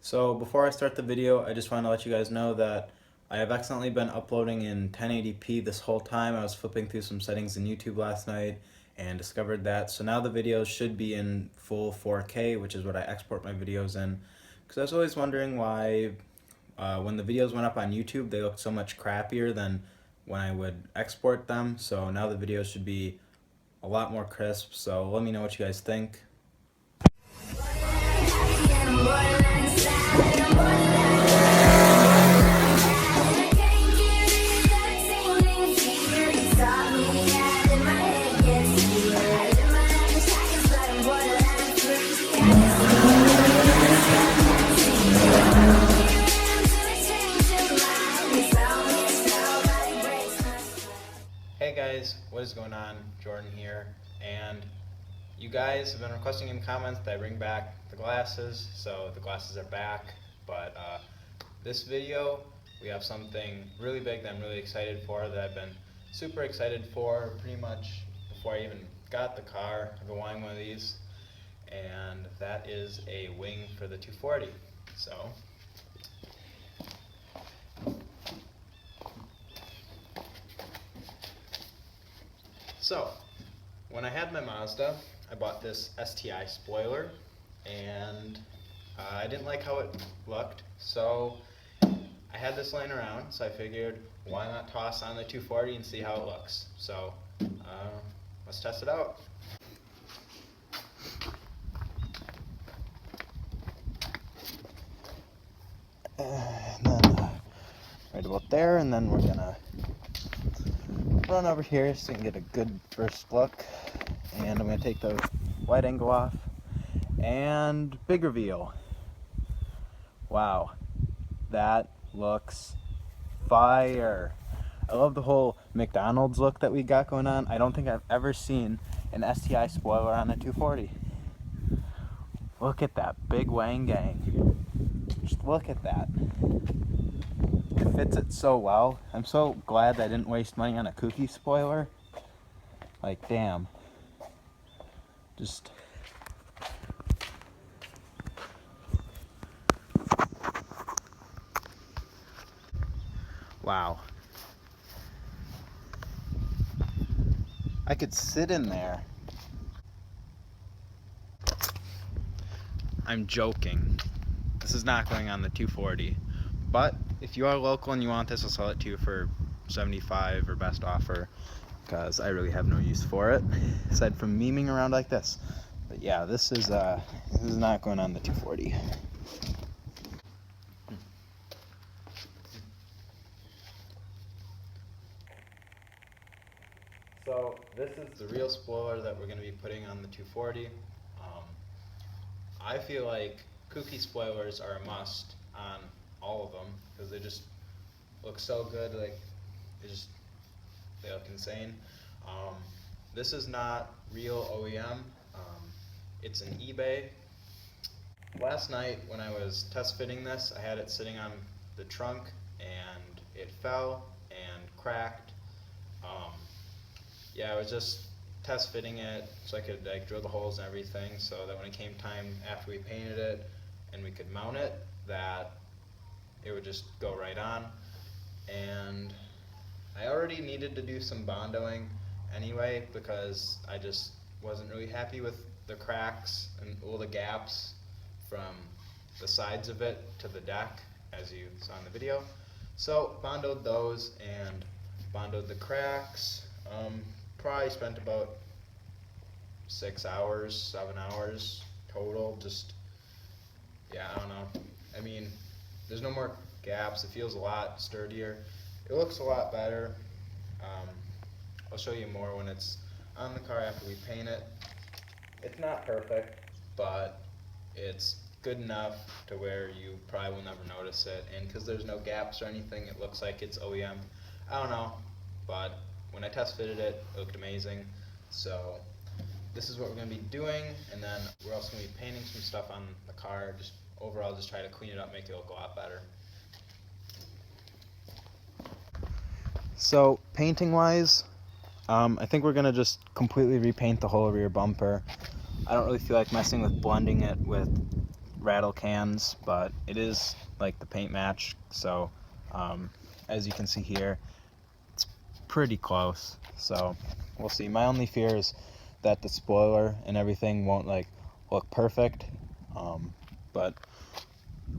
So before I start the video, I just want to let you guys know that I have accidentally been uploading in 1080p this whole time. I was flipping through some settings in YouTube last night and discovered that. So now the videos should be in full 4K, which is what I export my videos in. Because I was always wondering why when the videos went up on YouTube, they looked so much crappier than when I would export them. So now the videos should be a lot more crisp. So let me know what you guys think. Hey guys, what is going on? Jordan here, and you guys have been requesting in comments that I bring back the glasses, so the glasses are back. But this video, we have something really big that I'm really excited for, that I've been super excited for pretty much before I even got the car. I've been wanting one of these, and that is a wing for the 240. So, when I had my Mazda, I bought this STI spoiler, and I didn't like how it looked, so I had this laying around, so I figured why not toss on the 240 and see how it looks. So, let's test it out. Right about there, and then we're gonna run over here so we can get a good first look. And I'm gonna take the wide angle off, and big reveal. Wow, that looks fire. I love the whole McDonald's look that we got going on. I don't think I've ever seen an STI spoiler on a 240. Look at that big wang gang. Just look at that. It fits it so well. I'm so glad that I didn't waste money on a Kouki spoiler. Like, damn. Just... wow. I could sit in there. I'm joking. This is not going on the 240. But if you are local and you want this, I'll sell it to you for $75 or best offer, because I really have no use for it aside from memeing around like this. But yeah, this is not going on the 240. So this is the real spoiler that we're going to be putting on the 240. I feel like Kouki spoilers are a must on all of them because they just look so good. Like they look insane. This is not real OEM. It's an eBay. Last night when I was test fitting this, I had it sitting on the trunk and it fell and cracked. Yeah, I was just test fitting it so I could like drill the holes and everything, so that when it came time after we painted it and we could mount it, that it would just go right on. And I already needed to do some bondoing anyway because I just wasn't really happy with the cracks and all the gaps from the sides of it to the deck, as you saw in the video. So bondoed those and bondoed the cracks. Probably spent about 6 hours, 7 hours total. Just, yeah, I don't know. I mean, there's no more gaps. It feels a lot sturdier. It looks a lot better. I'll show you more when it's on the car after we paint it. It's not perfect, but it's good enough to where you probably will never notice it. And because there's no gaps or anything, it looks like it's OEM. I don't know, but when I test fitted it, it looked amazing. So this is what we're going to be doing, and then we're also going to be painting some stuff on the car. Just overall, just try to clean it up, make it look a lot better. So painting wise, I think we're going to just completely repaint the whole rear bumper. I don't really feel like messing with blending it with rattle cans, but it is like the paint match, so as you can see here, it's pretty close. So we'll see. My only fear is that the spoiler and everything won't like look perfect, but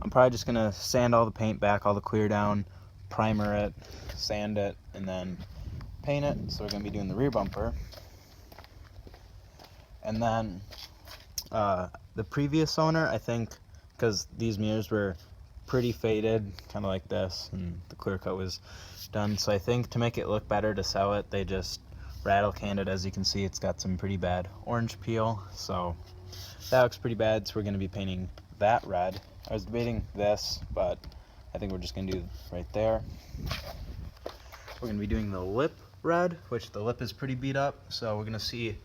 I'm probably just gonna sand all the paint back, all the clear down, primer it, sand it, and then paint it. So we're gonna be doing the rear bumper. And then the previous owner, I think, because these mirrors were pretty faded, kind of like this, and the clear coat was done, so I think to make it look better to sell it, they just rattle canned it. As you can see, it's got some pretty bad orange peel, so that looks pretty bad. So we're going to be painting that red. I was debating this, but I think we're just going to do right there. We're going to be doing the lip red, which the lip is pretty beat up, so we're going to see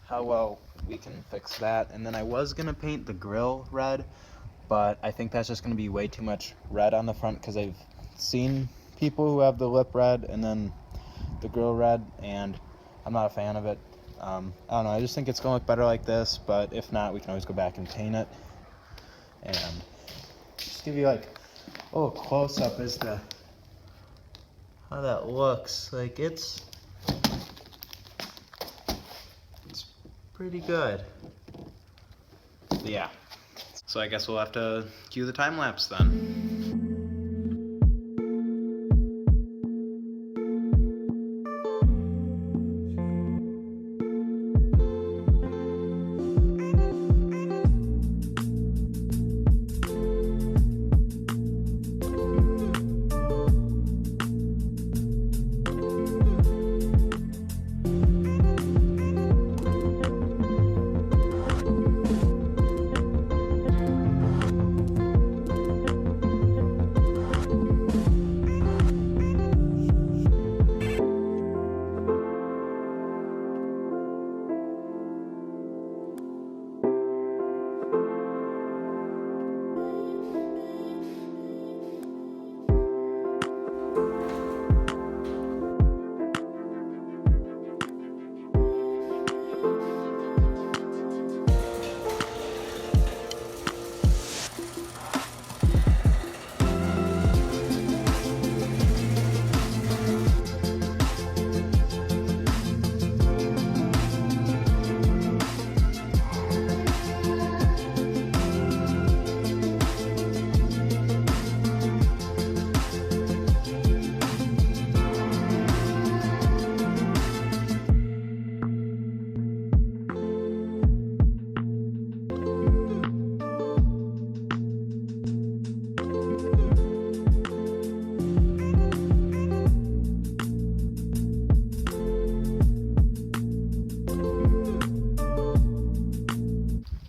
how well we can fix that. And then I was going to paint the grill red, but I think that's just going to be way too much red on the front, because I've seen people who have the lip red and then the grill red, and I'm not a fan of it. I don't know, I just think it's going to look better like this, but if not, we can always go back and paint it. And just give you like a little close-up as to how that looks. Like it's pretty good. Yeah. So I guess we'll have to cue the time lapse then.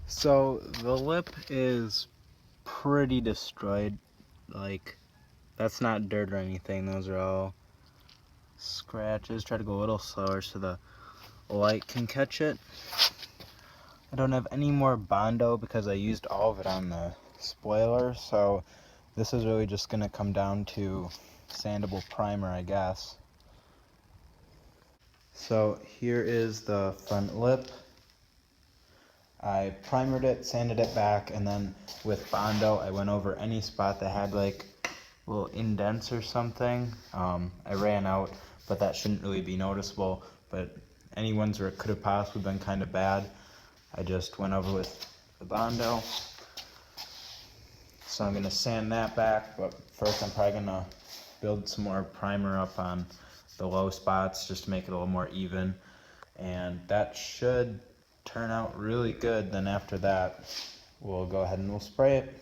So the lip is pretty destroyed. Like, that's not dirt or anything, those are all scratches. Try to go a little slower so the light can catch it. I don't have any more Bondo because I used all of it on the spoiler, so this is really just going to come down to sandable primer, I guess. So here is the front lip. I primered it, sanded it back, and then with Bondo I went over any spot that had like little indents or something. I ran out, but that shouldn't really be noticeable, but any ones where it could have possibly been kind of bad, I just went over with the Bondo. So I'm going to sand that back, but first I'm probably going to build some more primer up on the low spots just to make it a little more even, and that should turn out really good. Then after that we'll go ahead and we'll spray it.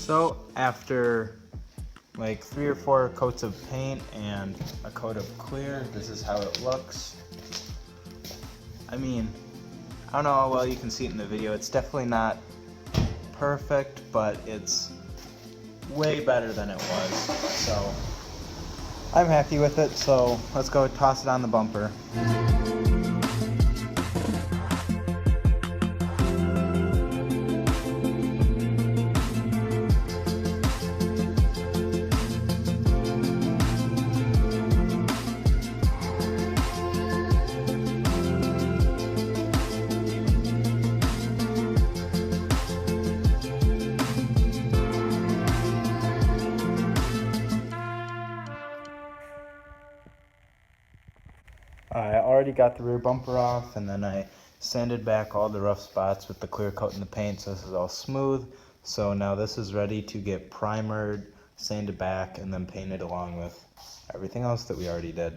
So after like 3 or 4 coats of paint and a coat of clear, this is how it looks. I mean, I don't know how well you can see it in the video. It's definitely not perfect, but it's way better than it was. So I'm happy with it, so let's go toss it on the bumper. I already got the rear bumper off, and then I sanded back all the rough spots with the clear coat and the paint, so this is all smooth. So now this is ready to get primered, sanded back, and then painted along with everything else that we already did.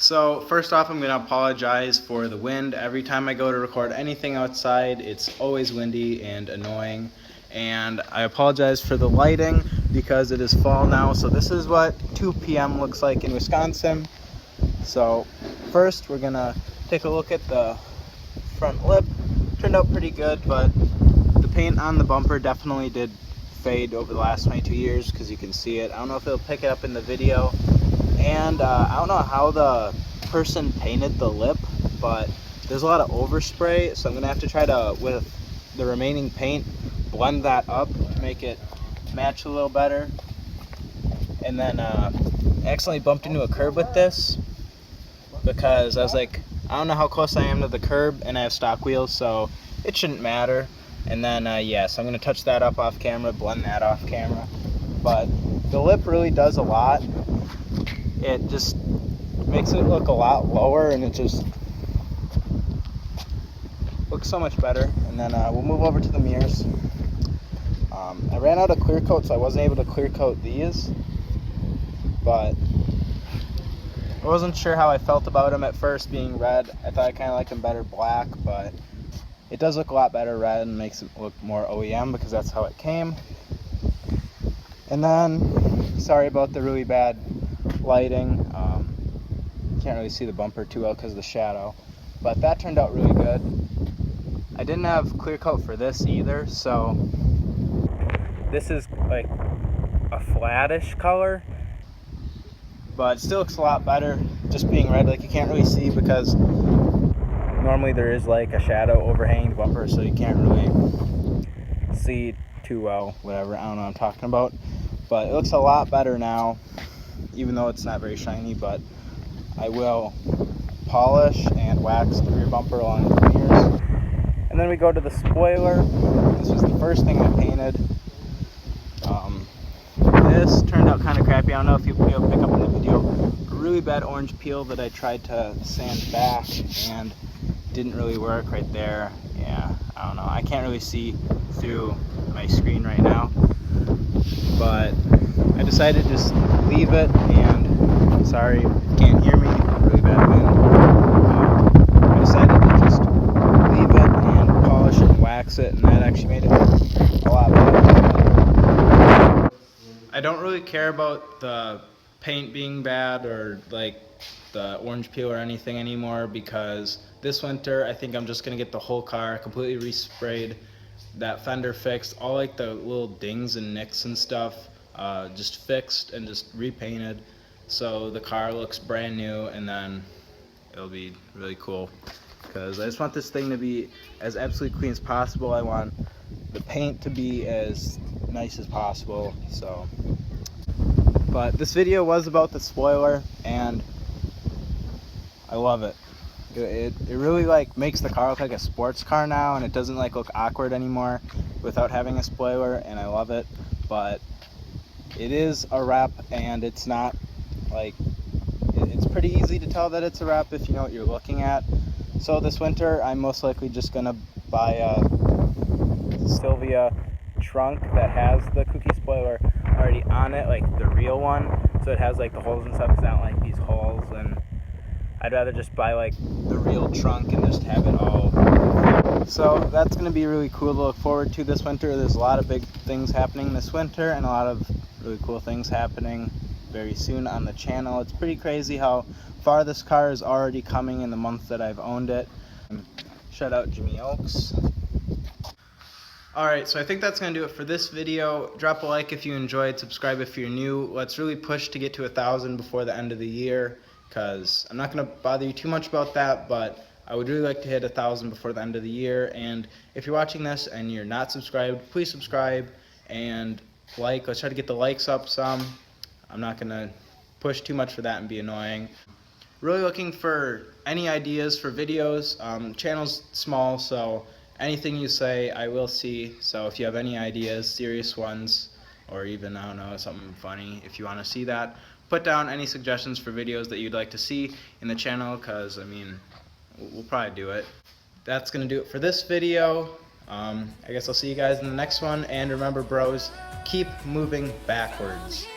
So first off, I'm going to apologize for the wind. Every time I go to record anything outside, it's always windy and annoying. And I apologize for the lighting because it is fall now. So this is what 2 p.m. looks like in Wisconsin. So first we're going to take a look at the front lip. Turned out pretty good, but the paint on the bumper definitely did fade over the last 22 years because you can see it. I don't know if it'll pick it up in the video. And I don't know how the person painted the lip, but there's a lot of overspray, so I'm gonna have to try to, with the remaining paint, blend that up to make it match a little better. And then I accidentally bumped into a curb with this because I was like, I don't know how close I am to the curb, and I have stock wheels, so it shouldn't matter. And then yeah, so I'm gonna touch that up off camera, blend that off camera. But the lip really does a lot. It just makes it look a lot lower, and it just looks so much better. And then we'll move over to the mirrors. I ran out of clear coat, so I wasn't able to clear coat these, but I wasn't sure how I felt about them at first being red. I thought I kind of liked them better black, but it does look a lot better red and makes it look more OEM because that's how it came. And then, sorry about the really bad lighting. Can't really see the bumper too well because of the shadow, but that turned out really good. I didn't have clear coat for this either, so this is like a flattish color, but it still looks a lot better just being red. Like, you can't really see because normally there is like a shadow overhanging the bumper, so you can't really see too well, whatever, I don't know what I'm talking about. But it looks a lot better now, even though it's not very shiny. But I will polish and wax the rear bumper along with the mirrors. And then we go to the spoiler. This was the first thing I painted. This turned out kind of crappy. I don't know if you'll pick up in the video. really bad orange peel that I tried to sand back and didn't really work right there. Yeah, I don't know. I can't really see through my screen right now, but I decided to just leave it, and sorry if you can't hear me, really bad wind. I decided to just leave it and polish it and wax it, and that actually made it a lot better. I don't really care about the paint being bad or like the orange peel or anything anymore, because this winter I think I'm just gonna get the whole car completely resprayed, that fender fixed, all like the little dings and nicks and stuff just fixed and just repainted, so the car looks brand new, and then it'll be really cool, because I just want this thing to be as absolutely clean as possible. I want the paint to be as nice as possible. So, but this video was about the spoiler, and I love it. It really like makes the car look like a sports car now, and it doesn't like look awkward anymore without having a spoiler, and I love it. But it is a wrap, and it's not like, it's pretty easy to tell that it's a wrap if you know what you're looking at. So this winter I'm most likely just gonna buy a Sylvia trunk that has the Kouki spoiler already on it, like the real one, so it has like the holes and stuff. It's not like these holes, and I'd rather just buy like the real trunk and just have it all. So that's going to be really cool to look forward to this winter. There's a lot of big things happening this winter, and a lot of really cool things happening very soon on the channel. It's pretty crazy how far this car is already coming in the month that I've owned it. Shout out Jimmy Oaks. Alright, so I think that's going to do it for this video. Drop a like if you enjoyed, subscribe if you're new. Let's really push to get to 1,000 before the end of the year, because I'm not going to bother you too much about that, but I would really like to hit 1,000 before the end of the year. And if you're watching this and you're not subscribed, please subscribe and like. Let's try to get the likes up some. I'm not going to push too much for that and be annoying. Really looking for any ideas for videos. Channel's small, so anything you say I will see. So if you have any ideas, serious ones, or even, I don't know, something funny, if you want to see that, put down any suggestions for videos that you'd like to see in the channel, because I mean, we'll probably do it. That's gonna do it for this video. I guess I'll see you guys in the next one, and remember, bros, keep moving backwards.